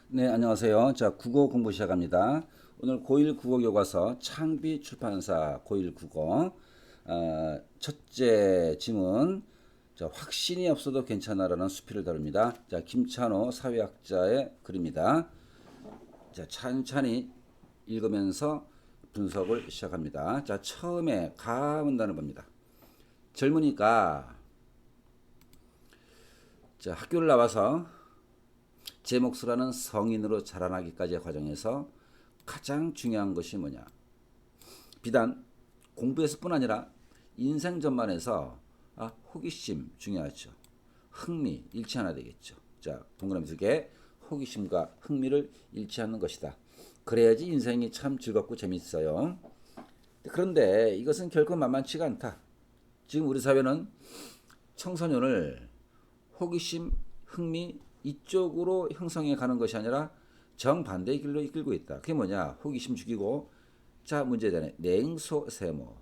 네, 안녕하세요. 자, 국어 공부 시작합니다. 오늘 고1 국어 교과서 창비 출판사 고1 국어 첫째 지문. 자, 확신이 없어도 괜찮아라는 수필을 다룹니다. 자, 김찬호 사회학자의 글입니다. 자, 찬찬히 읽으면서 분석을 시작합니다. 자, 처음에 가 문단을 봅니다. 젊으니까 자, 학교를 나와서 제 몫을 하는 성인으로 자라나기까지의 과정에서 가장 중요한 것이 뭐냐? 비단 공부에서뿐 아니라 인생 전반에서 호기심 중요하죠. 흥미 잃지 않아야 되겠죠. 자, 동그라미 두 개. 호기심과 흥미를 잃지 않는 것이다. 그래야지 인생이 참 즐겁고 재밌어요. 그런데 이것은 결코 만만치가 않다. 지금 우리 사회는 청소년을 호기심, 흥미 이쪽으로 형성해 가는 것이 아니라 정반대의 길로 이끌고 있다. 그게 뭐냐? 호기심 죽이고, 자, 문제잖아요. 냉소세모.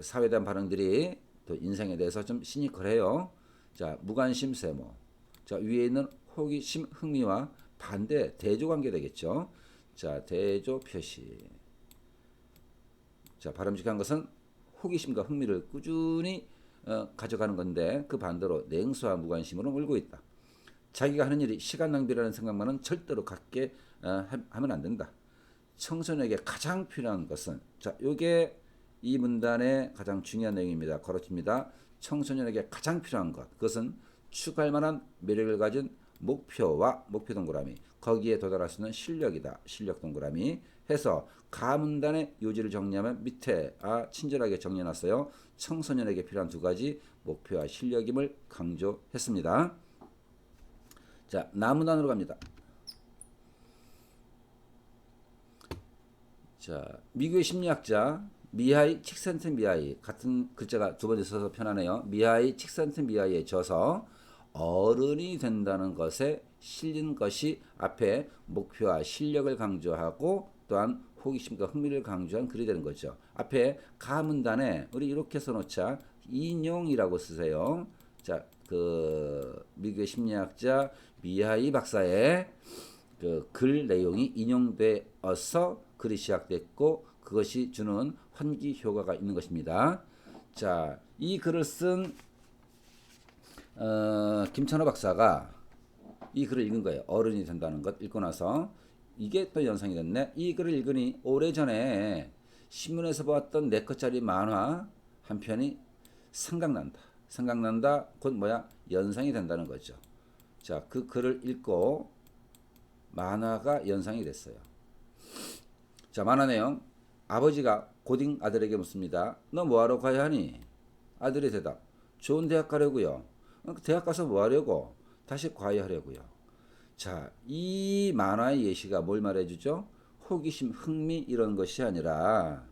사회에 대한 반응들이 또 인생에 대해서 좀 시니컬해요. 자, 무관심 세모. 자, 위에 있는 호기심 흥미와 반대 대조 관계 되겠죠. 자, 대조 표시. 자, 바람직한 것은 호기심과 흥미를 꾸준히 가져가는 건데, 그 반대로 냉소와 무관심으로 몰고 있다. 자기가 하는 일이 시간 낭비라는 생각만은 절대로 갖게 하면 안 된다. 청소년에게 가장 필요한 것은, 자, 요게 이 문단의 가장 중요한 내용입니다. 걸어칩니다. 청소년에게 가장 필요한 것, 그것은 추구할 만한 매력을 가진 목표와 목표 동그라미, 거기에 도달할 수 있는 실력이다. 실력 동그라미 해서 가문단의 요지를 정리하면 밑에 친절하게 정리해놨어요. 청소년에게 필요한 두 가지 목표와 실력임을 강조했습니다. 자, 나문단으로 갑니다. 자, 미국의 심리학자 미하이 칙센트미하이, 같은 글자가 두 번 있어서 편하네요. 미하이 칙센트미하이의 저서 어른이 된다는 것에 실린 것이 앞에 목표와 실력을 강조하고 또한 호기심과 흥미를 강조한 글이 되는 거죠. 앞에 가문단에 우리 이렇게 써놓자. 인용이라고 쓰세요. 자, 그 미국의 심리학자 미하이 박사의 그 글 내용이 인용되어서 글이 시작됐고, 그것이 주는 환기 효과가 있는 것입니다. 자, 이 글을 쓴 김찬호 박사가 이 글을 읽은 거예요. 어른이 된다는 것 읽고 나서 이게 또 연상이 됐네. 이 글을 읽으니 오래전에 신문에서 보았던 4컷짜리 만화 한 편이 생각난다. 생각난다. 곧 뭐야? 연상이 된다는 거죠. 자, 그 글을 읽고 만화가 연상이 됐어요. 자, 만화 내용. 아버지가 고딩 아들에게 묻습니다. 너 뭐하러 가야 하니? 아들의 대답. 좋은 대학 가려고요. 대학 가서 뭐 하려고? 다시 과외하려고요. 자, 이 만화의 예시가 뭘 말해주죠? 호기심, 흥미 이런 것이 아니라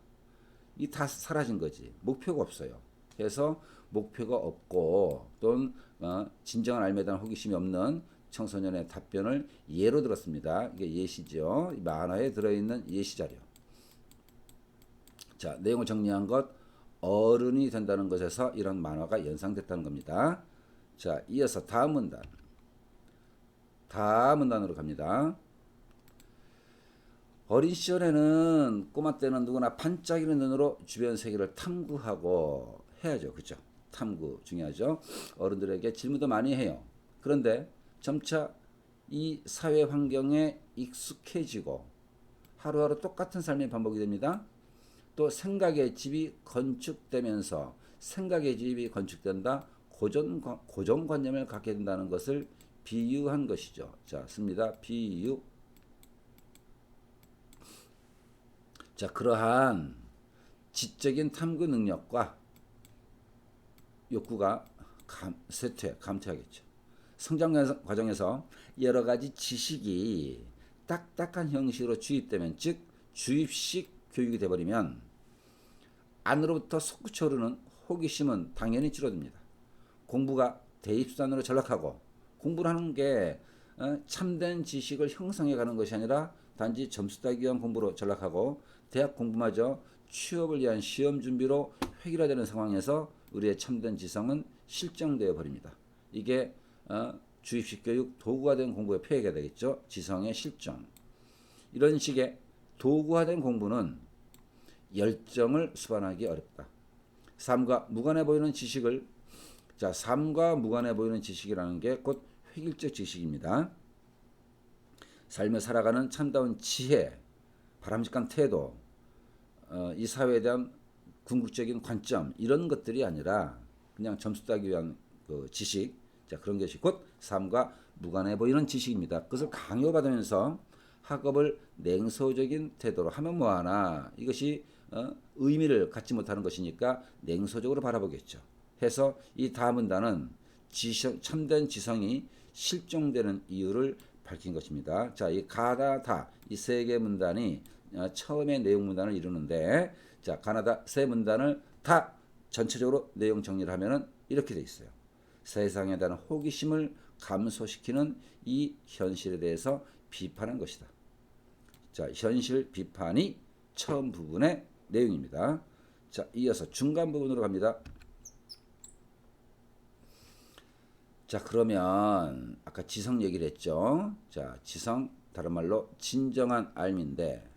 이 다 사라진 거지. 목표가 없어요. 그래서 목표가 없고 또는 진정한 알매에 대한 호기심이 없는 청소년의 답변을 예로 들었습니다. 이게 예시죠. 이 만화에 들어있는 예시 자료. 자, 내용을 정리한 것, 어른이 된다는 것에서 이런 만화가 연상됐다는 겁니다. 자, 이어서 다음 문단. 다음 문단으로 갑니다. 어린 시절에는 꼬마 때는 누구나 반짝이는 눈으로 주변 세계를 탐구하고 해야죠. 그죠? 탐구 중요하죠. 어른들에게 질문도 많이 해요. 그런데 점차 이 사회 환경에 익숙해지고 하루하루 똑같은 삶이 반복이 됩니다. 또 생각의 집이 건축되면서 생각의 집이 건축된다. 고정관념을 갖게 된다는 것을 비유한 것이죠. 자, 씁니다. 비유. 자, 그러한 지적인 탐구 능력과 욕구가 감퇴하겠죠. 성장 과정에서 여러 가지 지식이 딱딱한 형식으로 주입되면, 즉 주입식 교육이 되어버리면 안으로부터 솟구쳐 오르는 호기심은 당연히 줄어듭니다. 공부가 대입수단으로 전락하고, 공부를 하는 게 참된 지식을 형성해가는 것이 아니라 단지 점수 따기 위한 공부로 전락하고, 대학 공부마저 취업을 위한 시험 준비로 획일화되는 상황에서 우리의 참된 지성은 실종되어 버립니다. 이게 주입식 교육 도구화된 공부의 폐해가 되겠죠. 지성의 실종. 이런 식의 도구화된 공부는 열정을 수반하기 어렵다. 삶과 무관해 보이는 지식을 삶과 무관해 보이는 지식이라는 게 곧 획일적 지식입니다. 삶을 살아가는 참다운 지혜, 바람직한 태도, 이 사회에 대한 궁극적인 관점 이런 것들이 아니라 그냥 점수 따기 위한 그 지식, 그런 것이 곧 삶과 무관해 보이는 지식입니다. 그것을 강요받으면서 학업을 냉소적인 태도로 하면 뭐하나 이것이 의미를 갖지 못하는 것이니까 냉소적으로 바라보겠죠. 해서 이 다음 문단은 참된 지성이 실종되는 이유를 밝힌 것입니다. 자, 이 가다 다 이 세 개 문단이 처음에 내용 문단을 이루는데, 자, 가나다 세 문단을 다 전체적으로 내용 정리를 하면은 이렇게 돼 있어요. 세상에 대한 호기심을 감소시키는 이 현실에 대해서 비판한 것이다. 자, 현실 비판이 처음 부분의 내용입니다. 자, 이어서 중간 부분으로 갑니다. 자, 그러면 아까 지성 얘기를 했죠. 자, 지성 다른 말로 진정한 알미인데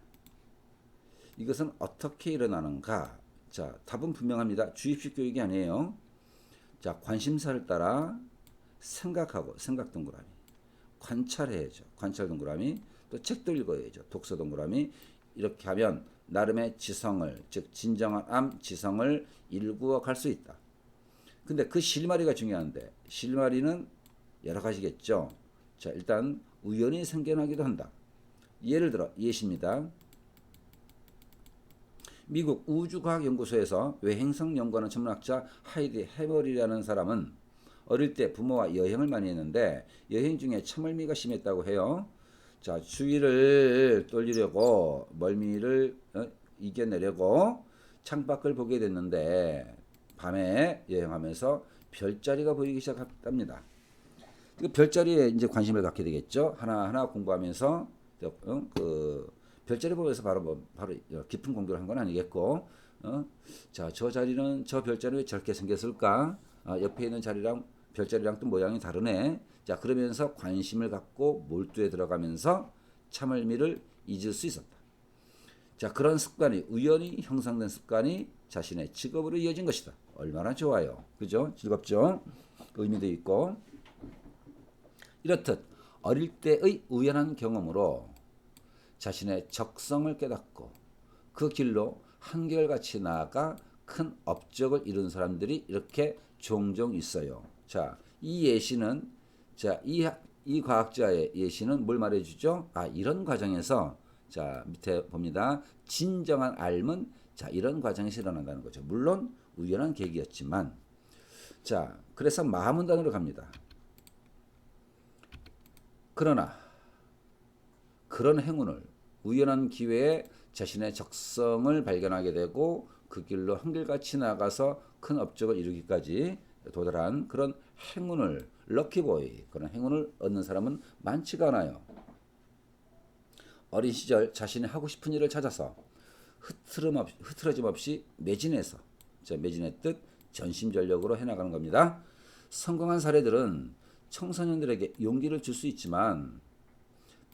이것은 어떻게 일어나는가? 자, 답은 분명합니다. 주입식 교육이 아니에요. 자, 관심사를 따라 생각하고 생각 동그라미, 관찰해야죠. 관찰 동그라미, 또 책도 읽어야죠. 독서 동그라미. 이렇게 하면 나름의 지성을, 즉 진정한 암 지성을 일구어 갈 수 있다. 근데 그 실마리가 중요한데 실마리는 여러 가지겠죠. 자, 일단 우연히 생겨나기도 한다. 예를 들어 예시입니다. 미국 우주과학연구소에서 외행성 연구하는 천문학자 하이디 해머리라는 사람은 어릴 때 부모와 여행을 많이 했는데 여행 중에 참을미가 심했다고 해요. 자, 추위를 떨리려고 멀미를 이겨내려고 창밖을 보게 됐는데 밤에 여행하면서 별자리가 보이기 시작했답니다. 그 별자리에 이제 관심을 갖게 되겠죠. 하나하나 공부하면서 그 별자리 보면서 바로 깊은 공부를 한 건 아니겠고, 자, 저 자리는 저 별자리 왜 저렇게 생겼을까? 옆에 있는 자리랑 별자리랑 또 모양이 다르네. 자, 그러면서 관심을 갖고 몰두에 들어가면서 참을미를 잊을 수 있었다. 자, 그런 습관이 우연히 형성된 습관이 자신의 직업으로 이어진 것이다. 얼마나 좋아요. 그죠? 즐겁죠? 의미도 있고. 이렇듯 어릴 때의 우연한 경험으로 자신의 적성을 깨닫고 그 길로 한결같이 나아가 큰 업적을 이룬 사람들이 이렇게 종종 있어요. 자, 이 예시는 이 과학자의 예시는 뭘 말해주죠? 이런 과정에서 자, 밑에 봅니다. 진정한 알은 자, 이런 과정에서 일어난다는 거죠. 물론 우연한 계기였지만, 자, 그래서 마문단으로 갑니다. 그러나 그런 행운을 우연한 기회에 자신의 적성을 발견하게 되고 그 길로 한결같이 나가서 큰 업적을 이루기까지 도달한 그런 행운을 럭키보이, 그런 행운을 얻는 사람은 많지가 않아요. 어린 시절 자신이 하고 싶은 일을 찾아서 흐트러짐 없이 매진해서, 매진했듯 전심전력으로 해나가는 겁니다. 성공한 사례들은 청소년들에게 용기를 줄 수 있지만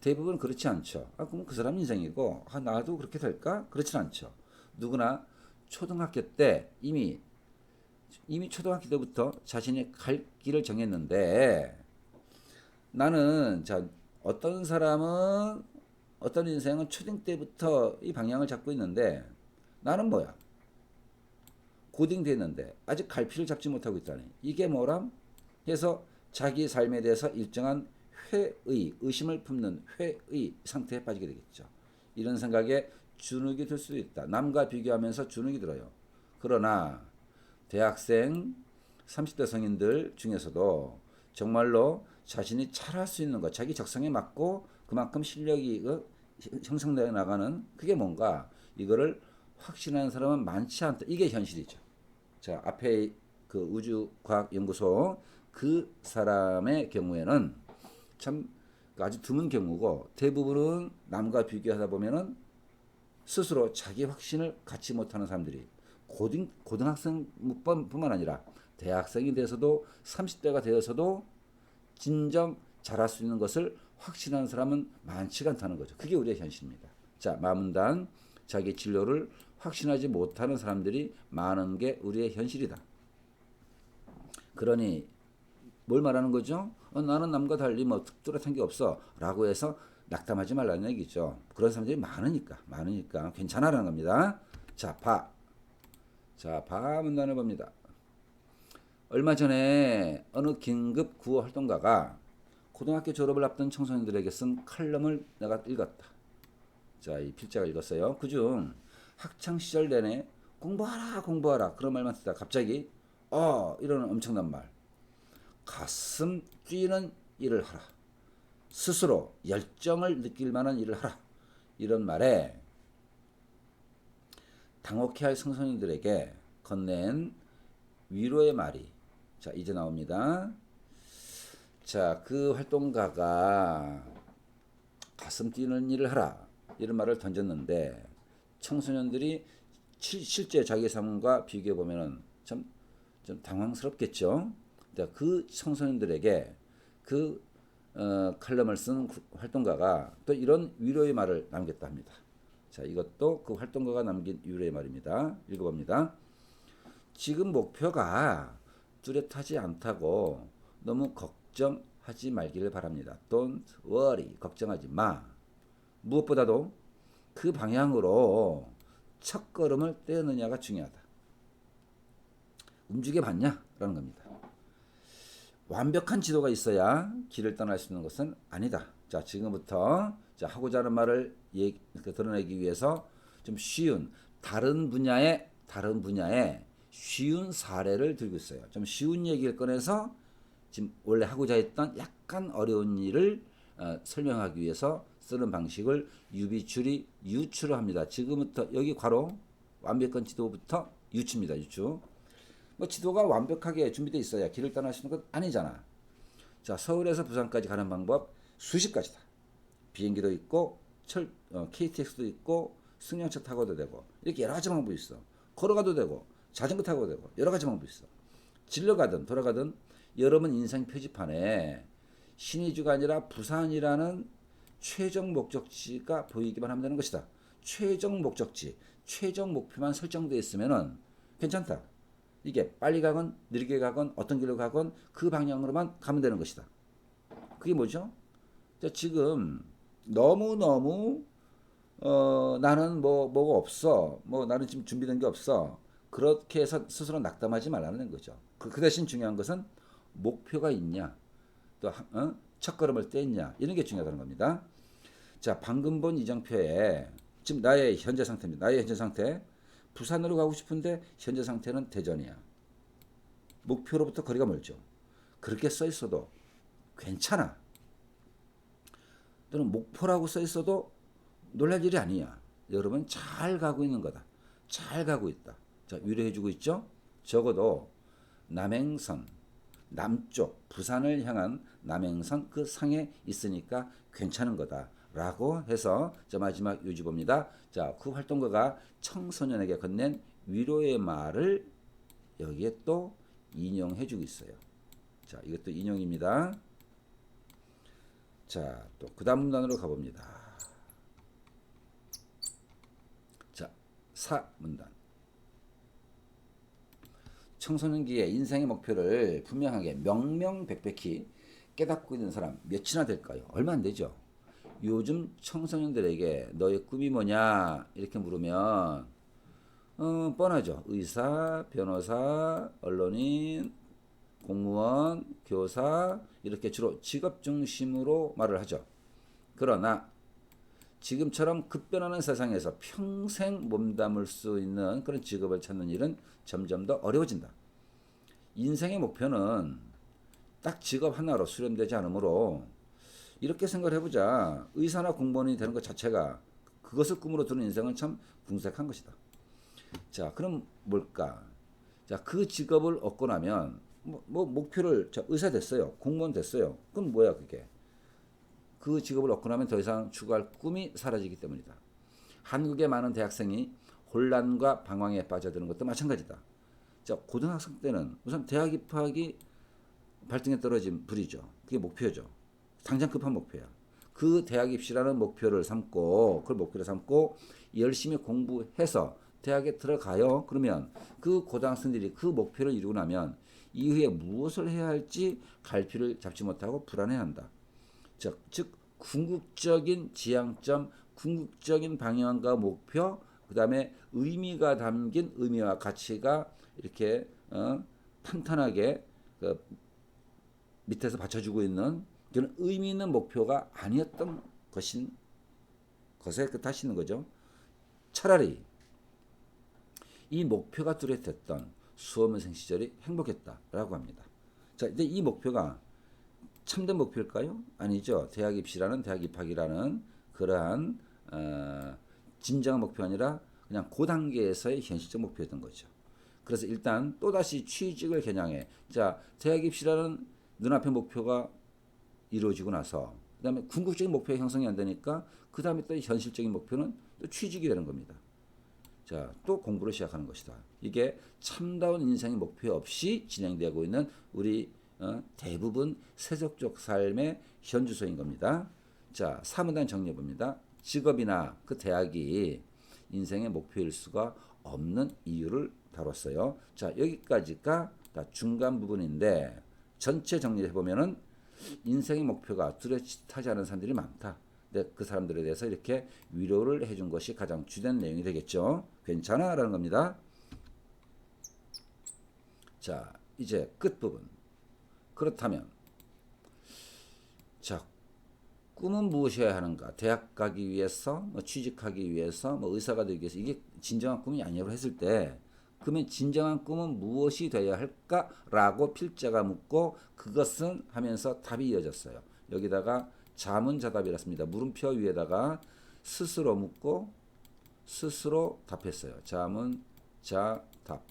대부분 그렇지 않죠. 그럼 그 사람 인생이고 나도 그렇게 될까? 그렇진 않죠. 누구나 초등학교 때 이미 초등학교 때부터 자신이 갈 길을 정했는데, 나는 어떤 사람은 어떤 인생은 초등 때부터 이 방향을 잡고 있는데 나는 뭐야? 고딩 됐는데 아직 갈피를 잡지 못하고 있다니. 이게 뭐람? 해서 자기 삶에 대해서 일정한 의심을 품는 회의 상태에 빠지게 되겠죠. 이런 생각에 주눅이 들 수도 있다. 남과 비교하면서 주눅이 들어요. 그러나 대학생, 30대 성인들 중에서도 정말로 자신이 잘할 수 있는 것, 자기 적성에 맞고 그만큼 실력이 형성되어 나가는, 그게 뭔가 이거를 확신하는 사람은 많지 않다. 이게 현실이죠. 자, 앞에 그 우주과학연구소 그 사람의 경우에는 참 아주 드문 경우고, 대부분은 남과 비교하다 보면은 스스로 자기 확신을 갖지 못하는 사람들이 고등학생뿐만 아니라 대학생이 돼서도 30대가 되어서도 진정 잘할 수 있는 것을 확신하는 사람은 많지가 않다는 거죠. 그게 우리의 현실입니다. 자, 마문단 자기 진로를 확신하지 못하는 사람들이 많은 게 우리의 현실이다. 그러니 뭘 말하는 거죠? 나는 남과 달리 뭐 특별한 게 없어 라고 해서 낙담하지 말라는 얘기죠. 그런 사람들이 많으니까 괜찮아라는 겁니다. 자, 바 문단을 봅니다. 얼마 전에 어느 긴급 구호 활동가가 고등학교 졸업을 앞둔 청소년들에게 쓴 칼럼을 내가 읽었다. 자, 이 필자가 읽었어요. 그중 학창 시절 내내 공부하라 그런 말만 듣다 갑자기 이러는 엄청난 말. 가슴 뛰는 일을 하라. 스스로 열정을 느낄 만한 일을 하라. 이런 말에 당혹해할 청소년들에게 건넨 위로의 말이 자 이제 나옵니다. 자, 그 활동가가 가슴 뛰는 일을 하라 이런 말을 던졌는데 청소년들이 실제 자기 삶과 비교해 보면은 좀 당황스럽겠죠. 그 청소년들에게 그 칼럼을 쓴 활동가가 또 이런 위로의 말을 남겼다 합니다. 자, 이것도 그 활동가가 남긴 위로의 말입니다. 읽어봅니다. 지금 목표가 뚜렷하지 않다고 너무 걱정하지 말기를 바랍니다. Don't worry. 걱정하지 마. 무엇보다도 그 방향으로 첫 걸음을 떼느냐가 중요하다. 움직여 봤냐? 라는 겁니다. 완벽한 지도가 있어야 길을 떠날 수 있는 것은 아니다. 자, 지금부터 하고자 하는 말을 드러내기 위해서 좀 쉬운 다른 분야의 쉬운 사례를 들고 있어요. 좀 쉬운 얘기를 꺼내서 지금 원래 하고자 했던 약간 어려운 일을 설명하기 위해서 쓰는 방식을 유비추리 유추로 합니다. 지금부터 여기 괄호 완벽한 지도부터 유추입니다. 유추. 뭐 지도가 완벽하게 준비되어 있어야 길을 떠날 수 있는 건 아니잖아. 자, 서울에서 부산까지 가는 방법 수십 가지다. 비행기도 있고 KTX도 있고 승용차 타고도 되고 이렇게 여러 가지 방법이 있어. 걸어가도 되고 자전거 타고도 되고 여러 가지 방법이 있어. 질러 가든 돌아가든 여러분 인생 표지판에 신의주가 아니라 부산이라는 최종 목적지가 보이기만 하면 되는 것이다. 최종 목적지, 최종 목표만 설정되어 있으면은 괜찮다. 이게 빨리 가건 느리게 가건 어떤 길로 가건 그 방향으로만 가면 되는 것이다. 그게 뭐죠? 자, 지금 너무 나는 뭐가 없어. 나는 지금 준비된 게 없어. 그렇게 해서 스스로 낙담하지 말라는 거죠. 그 대신 중요한 것은 목표가 있냐. 또 첫걸음을 뗐냐. 이런 게 중요하다는 겁니다. 자, 방금 본 이정표에 지금 나의 현재 상태입니다. 나의 현재 상태. 부산으로 가고 싶은데 현재 상태는 대전이야. 목표로부터 거리가 멀죠. 그렇게 써 있어도 괜찮아. 또는 목표라고 써 있어도 놀랄 일이 아니야. 여러분 잘 가고 있는 거다. 잘 가고 있다. 자, 위로해주고 있죠. 적어도 남행선 남쪽 부산을 향한 남행선 그 상에 있으니까 괜찮은 거다. 라고 해서 자, 마지막 요지봅니다. 자, 그 활동가가 청소년에게 건넨 위로의 말을 여기에 또 인용해주고 있어요. 자, 이것도 인용입니다. 자, 또 그 다음 문단으로 가봅니다. 자, 4문단. 청소년기에 인생의 목표를 분명하게 명명백백히 깨닫고 있는 사람 몇이나 될까요? 얼마 안 되죠. 요즘 청소년들에게 너의 꿈이 뭐냐 이렇게 물으면 뻔하죠. 의사, 변호사, 언론인, 공무원, 교사 이렇게 주로 직업 중심으로 말을 하죠. 그러나 지금처럼 급변하는 세상에서 평생 몸담을 수 있는 그런 직업을 찾는 일은 점점 더 어려워진다. 인생의 목표는 딱 직업 하나로 수렴되지 않으므로 이렇게 생각을 해보자. 의사나 공무원이 되는 것 자체가 그것을 꿈으로 두는 인생은 참 궁색한 것이다. 자, 그럼 뭘까? 자, 그 직업을 얻고 나면 목표를 자, 의사 됐어요. 공무원 됐어요. 그럼 뭐야 그게? 그 직업을 얻고 나면 더 이상 추구할 꿈이 사라지기 때문이다. 한국의 많은 대학생이 혼란과 방황에 빠져드는 것도 마찬가지다. 자, 고등학생 때는 우선 대학 입학이 발등에 떨어진 불이죠. 그게 목표죠. 당장 급한 목표야. 그 대학 입시라는 목표를 삼고 그걸 목표로 삼고 열심히 공부해서 대학에 들어가요. 그러면 그 고등학생들이 그 목표를 이루고 나면 이후에 무엇을 해야 할지 갈피를 잡지 못하고 불안해한다. 즉 궁극적인 지향점, 궁극적인 방향과 목표, 그 다음에 의미가 담긴 의미와 가치가 이렇게 탄탄하게 그 밑에서 받쳐주고 있는 그런 의미 있는 목표가 아니었던 것에 탓이는 거죠. 차라리 이 목표가 뚜렷했던 수험생 시절이 행복했다라고 합니다. 자, 이제 이 목표가 참된 목표일까요? 아니죠. 대학 입시라는 대학 입학이라는 그러한 진정한 목표 아니라 그냥 그 단계에서의 현실적 목표였던 거죠. 그래서 일단 또다시 취직을 겨냥해. 자, 대학 입시라는 눈앞의 목표가 이루어지고 나서 그다음에 궁극적인 목표의 형성이 안 되니까 그다음에 또 현실적인 목표는 또 취직이 되는 겁니다. 자, 또 공부를 시작하는 것이다. 이게 참다운 인생의 목표 없이 진행되고 있는 우리 대부분 세속적 삶의 현주소인 겁니다. 자, 3문단 정리해 봅니다. 직업이나 그 대학이 인생의 목표일 수가 없는 이유를 다뤘어요. 자, 여기까지가 다 중간 부분인데 전체 정리해 보면은 인생의 목표가 뚜렷하지 않은 사람들이 많다. 근데 그 사람들에 대해서 이렇게 위로를 해준 것이 가장 주된 내용이 되겠죠. 괜찮아? 라는 겁니다. 자, 이제 끝부분. 그렇다면 자, 꿈은 무엇이어야 하는가? 대학 가기 위해서, 취직하기 위해서, 의사가 되기 위해서 이게 진정한 꿈이 아니라고 했을 때 그러면 진정한 꿈은 무엇이 되어야 할까라고 필자가 묻고 그것은 하면서 답이 이어졌어요. 여기다가 자문자답이라 습니다. 물음표 위에다가 스스로 묻고 스스로 답했어요. 자문자답.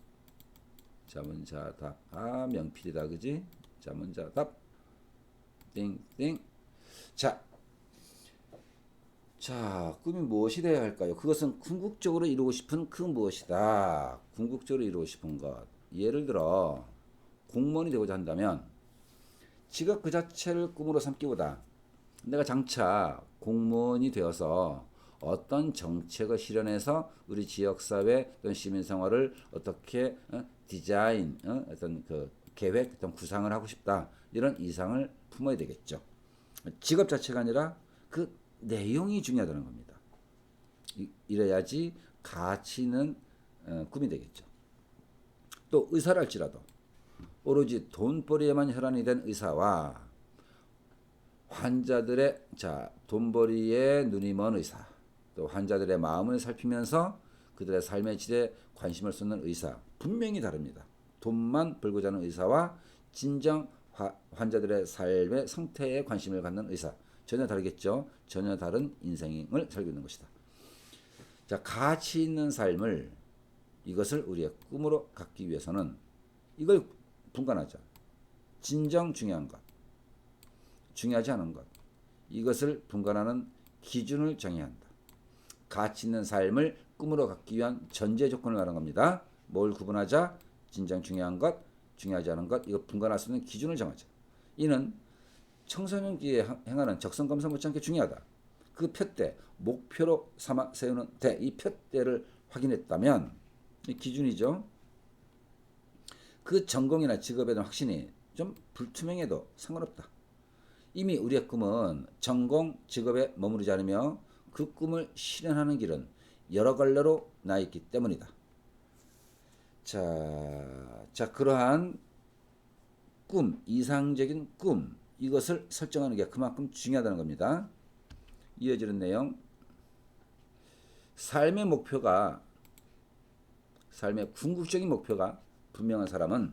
자문자답. 아, 명필이다. 그지? 자문자답. 띵띵. 자, 꿈이 무엇이 되어야 할까요? 그것은 궁극적으로 이루고 싶은 그 무엇이다. 궁극적으로 이루고 싶은 것. 예를 들어 공무원이 되고자 한다면 직업 그 자체를 꿈으로 삼기보다 내가 장차 공무원이 되어서 어떤 정책을 실현해서 우리 지역사회 또는 시민생활을 어떻게 디자인, 어떤 그 계획, 어떤 구상을 하고 싶다. 이런 이상을 품어야 되겠죠. 직업 자체가 아니라 그 내용이 중요하다는 겁니다. 이래야지 가치 있는 꿈이 되겠죠. 또 의사랄지라도 오로지 돈벌이에만 혈안이 된 의사와 환자들의 돈벌이에 눈이 먼 의사, 또 환자들의 마음을 살피면서 그들의 삶의 질에 관심을 쏟는 의사 분명히 다릅니다. 돈만 벌고자 하는 의사와 진정 환자들의 삶의 상태에 관심을 갖는 의사 전혀 다르겠죠. 전혀 다른 인생을 살고 있는 것이다. 자, 가치 있는 삶을 이것을 우리의 꿈으로 갖기 위해서는 이걸 분간하자. 진정 중요한 것, 중요하지 않은 것, 이것을 분간하는 기준을 정해야 한다. 가치 있는 삶을 꿈으로 갖기 위한 전제 조건을 말하는 겁니다. 뭘 구분하자? 진정 중요한 것, 중요하지 않은 것, 이거 분간할 수 있는 기준을 정하자. 이는 청소년기에 행하는 적성검사 못지않게 중요하다. 그 표대, 목표로 삼아 세우는 대, 이 표대를 확인했다면 이 기준이죠. 그 전공이나 직업에 대한 확신이 좀 불투명해도 상관없다. 이미 우리의 꿈은 전공, 직업에 머무르지 않으며 그 꿈을 실현하는 길은 여러 갈래로 나 있기 때문이다. 자, 그러한 꿈, 이상적인 꿈, 이것을 설정하는 게 그만큼 중요하다는 겁니다. 이어지는 내용. 삶의 궁극적인 목표가 분명한 사람은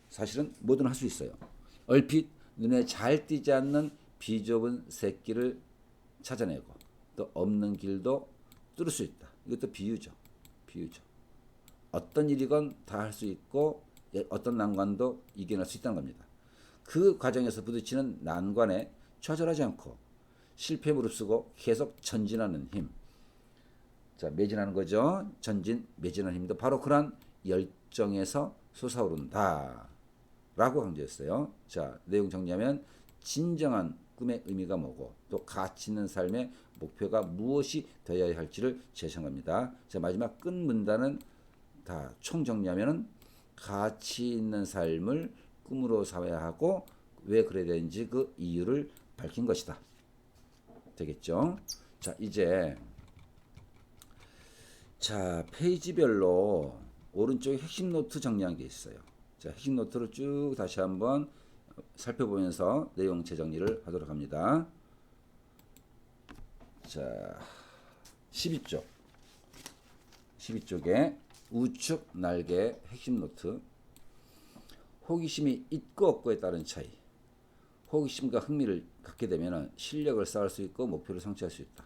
사실은 뭐든 할 수 있어요. 얼핏 눈에 잘 띄지 않는 비좁은 샛길을 찾아내고 또 없는 길도 뚫을 수 있다. 이것도 비유죠. 어떤 일이건 다 할 수 있고 어떤 난관도 이겨낼 수 있다는 겁니다. 그 과정에서 부딪히는 난관에 좌절하지 않고 실패에 무릅쓰고 계속 전진하는 힘. 자, 매진하는 거죠. 전진, 매진하는 힘도 바로 그러한 열정에서 솟아오른다. 라고 강조했어요. 자, 내용 정리하면 진정한 꿈의 의미가 뭐고 또 가치 있는 삶의 목표가 무엇이 되어야 할지를 제시한 겁니다. 자, 마지막 끝 문단은 다 총정리하면은 가치 있는 삶을 꿈으로 삼아야 하고 왜 그래야 되는지 그 이유를 밝힌 것이다. 되겠죠? 자, 이제 자, 페이지별로 오른쪽에 핵심 노트 정리한 게 있어요. 자, 핵심 노트를 쭉 다시 한번 살펴보면서 내용 재정리를 하도록 합니다. 자, 12쪽. 12쪽에 우측 날개 핵심 노트. 호기심이 있고 없고에 따른 차이. 호기심과 흥미를 갖게 되면 실력을 쌓을 수 있고 목표를 성취할 수 있다.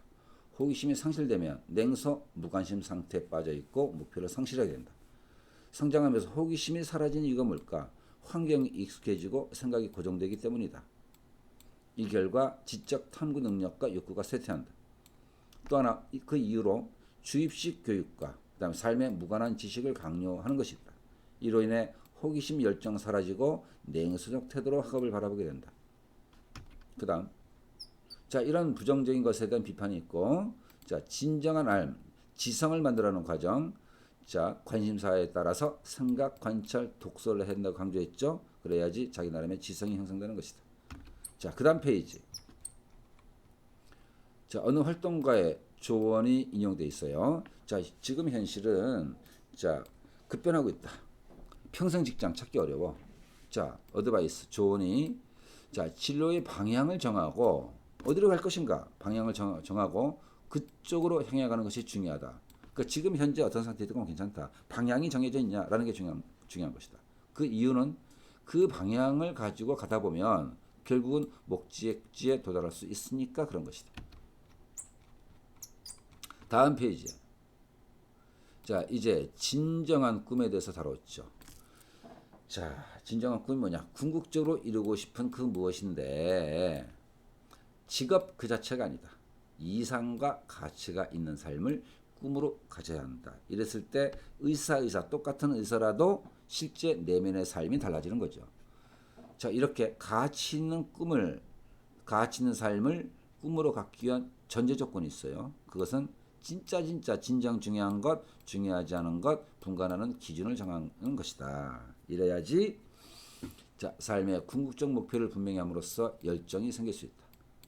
호기심이 상실되면 냉소, 무관심 상태에 빠져 있고 목표를 상실하게 된다. 성장하면서 호기심이 사라진 이유가 뭘까? 환경이 익숙해지고 생각이 고정되기 때문이다. 이 결과 지적 탐구 능력과 욕구가 쇠퇴한다. 또 하나 그 이유로 주입식 교육과 그다음에 삶에 무관한 지식을 강요하는 것이다. 이로 인해 호기심 열정 사라지고 냉소적 태도로 학업을 바라보게 된다. 그다음 자, 이런 부정적인 것에 대한 비판이 있고 자, 진정한 알, 지성을 만들어가는 과정. 자, 관심사에 따라서 생각, 관찰, 독서를 한다고 강조했죠. 그래야지 자기 나름의 지성이 형성되는 것이다. 자, 그 다음 페이지. 자, 어느 활동가의 조언이 인용되어 있어요. 자, 지금 현실은 자, 급변하고 있다. 평생 직장 찾기 어려워. 자, 어드바이스, 조언이 자, 진로의 방향을 정하고 어디로 갈 것인가 방향을 정하고 그쪽으로 향해 가는 것이 중요하다. 그러니까 지금 현재 어떤 상태이든 괜찮다. 방향이 정해져 있냐라는 게 중요한 것이다. 그 이유는 그 방향을 가지고 가다 보면 결국은 목적지에 도달할 수 있으니까 그런 것이다. 다음 페이지. 자, 이제 진정한 꿈에 대해서 다뤘죠. 자, 진정한 꿈이 뭐냐? 궁극적으로 이루고 싶은 그 무엇인데 직업 그 자체가 아니다. 이상과 가치가 있는 삶을 꿈으로 가져야 한다. 이랬을 때 의사 똑같은 의사라도 실제 내면의 삶이 달라지는 거죠. 자, 이렇게 가치 있는 삶을 꿈으로 갖기 위한 전제 조건이 있어요. 그것은 진짜 진정 중요한 것, 중요하지 않은 것 분간하는 기준을 정하는 것이다. 이래야지 자, 삶의 궁극적 목표를 분명히 함으로써 열정이 생길 수 있다.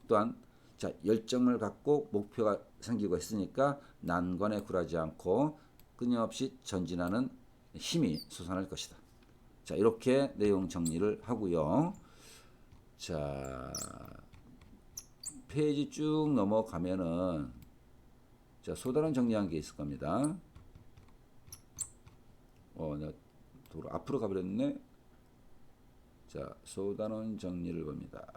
또한 자, 열정을 갖고 목표가 생기고 했으니까 난관에 굴하지 않고 끊임없이 전진하는 힘이 솟아날 것이다. 자, 이렇게 내용 정리를 하고요. 자, 페이지 쭉 넘어가면은 자, 소단원 정리한 게 있을 겁니다. 내가 앞으로 가버렸네. 자, 소단원 정리를 봅니다.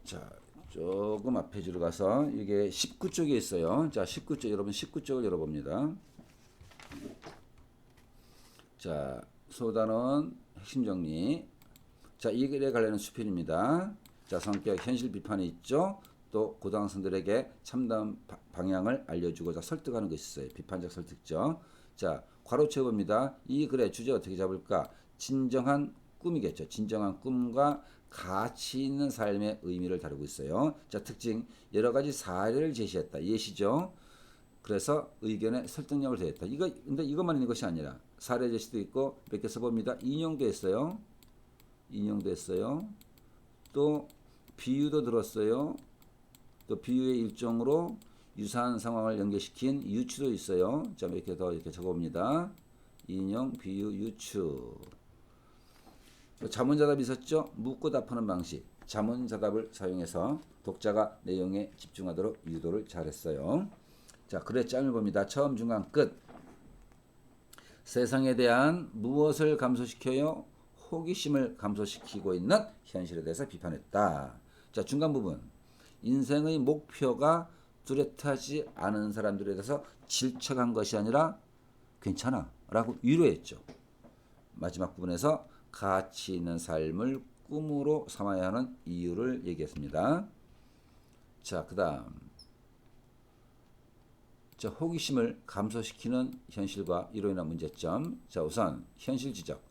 자, 조금 앞 페이지로 가서 이게 19쪽에 있어요. 자, 19쪽 여러분 19쪽을 열어봅니다. 자, 소단원 핵심 정리. 자, 이 글에 관련된 수필입니다. 자, 성격 현실 비판이 있죠. 또 고등학생들에게 참담 방향을 알려주고자 설득하는 것이 있어요. 비판적 설득죠. 자, 괄호 채워봅니다. 이 글의 주제 어떻게 잡을까? 진정한 꿈이겠죠. 진정한 꿈과 가치 있는 삶의 의미를 다루고 있어요. 자, 특징 여러 가지 사례를 제시했다. 예시죠. 그래서 의견에 설득력을 더했다. 근데 이것만 있는 것이 아니라 사례 제시도 있고 몇 개 써봅니다. 인용도 했어요. 또 비유도 들었어요. 또 비유의 일종으로 유사한 상황을 연계시킨 유추도 있어요. 자, 몇 개 더 이렇게 적어봅니다. 인용, 비유, 유추. 자문자답이 있었죠. 묻고 답하는 방식. 자문자답을 사용해서 독자가 내용에 집중하도록 유도를 잘했어요. 자, 글의 짱을 봅니다. 처음, 중간, 끝. 세상에 대한 무엇을 감소시켜요? 호기심을 감소시키고 있는 현실에 대해서 비판했다. 자, 중간 부분. 인생의 목표가 뚜렷하지 않은 사람들에 대해서 질책한 것이 아니라 괜찮아 라고 위로했죠. 마지막 부분에서 가치 있는 삶을 꿈으로 삼아야 하는 이유를 얘기했습니다. 자, 그 다음 자, 호기심을 감소시키는 현실과 이로 인한 문제점. 자, 우선 현실 지적.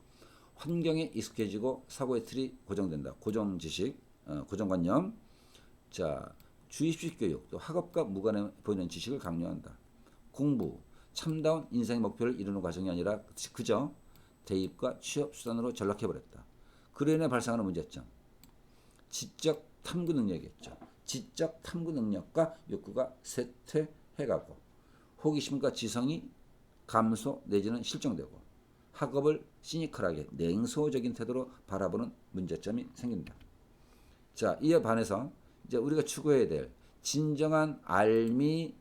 환경에 익숙해지고 사고의 틀이 고정된다. 고정 지식, 고정관념. 자, 주입식 교육, 또 학업과 무관해 보이는 지식을 강요한다. 공부, 참다운 인생의 목표를 이루는 과정이 아니라 그저 대입과 취업 수단으로 전락해버렸다. 그로 인해 발생하는 문제점. 지적 탐구 능력이겠죠. 지적 탐구 능력과 욕구가 쇠퇴해가고 호기심과 지성이 감소 내지는 실종되고 학업을 시니컬하게 냉소적인 태도로 바라보는 문제점이 생긴다. 자, 이에 반해서 이제 우리가 추구해야 될 진정한 알미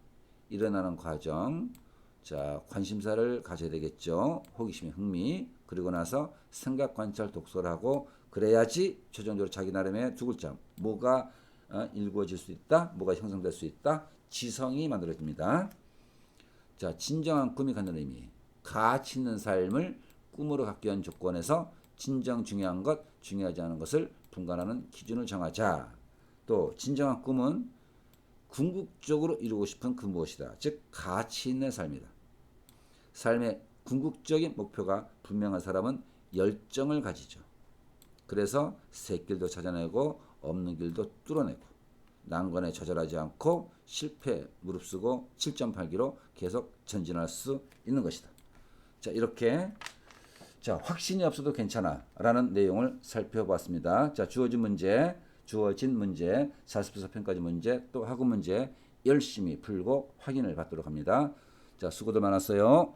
일어나는 과정. 자, 관심사를 가져야 되겠죠. 호기심의 흥미. 그리고 나서 생각, 관찰, 독서를 하고 그래야지 최종적으로 자기 나름의 두 글자. 뭐가 일구어질 수 있다. 뭐가 형성될 수 있다. 지성이 만들어집니다. 자, 진정한 꿈이 갖는 의미. 가치 있는 삶을 꿈으로 갖기 위한 조건에서 진정 중요한 것, 중요하지 않은 것을 분간하는 기준을 정하자. 또 진정한 꿈은 궁극적으로 이루고 싶은 그 무엇이다. 즉 가치 있는 삶이다. 삶의 궁극적인 목표가 분명한 사람은 열정을 가지죠. 그래서 새 길도 찾아내고 없는 길도 뚫어내고 난관에 좌절하지 않고 실패 무릅쓰고 7.8기로 계속 전진할 수 있는 것이다. 자, 이렇게 자, 확신이 없어도 괜찮아 라는 내용을 살펴봤습니다. 자, 주어진 문제 40에서 평가지 문제, 또 학업 문제 열심히 풀고 확인을 받도록 합니다. 자, 수고들 많았어요.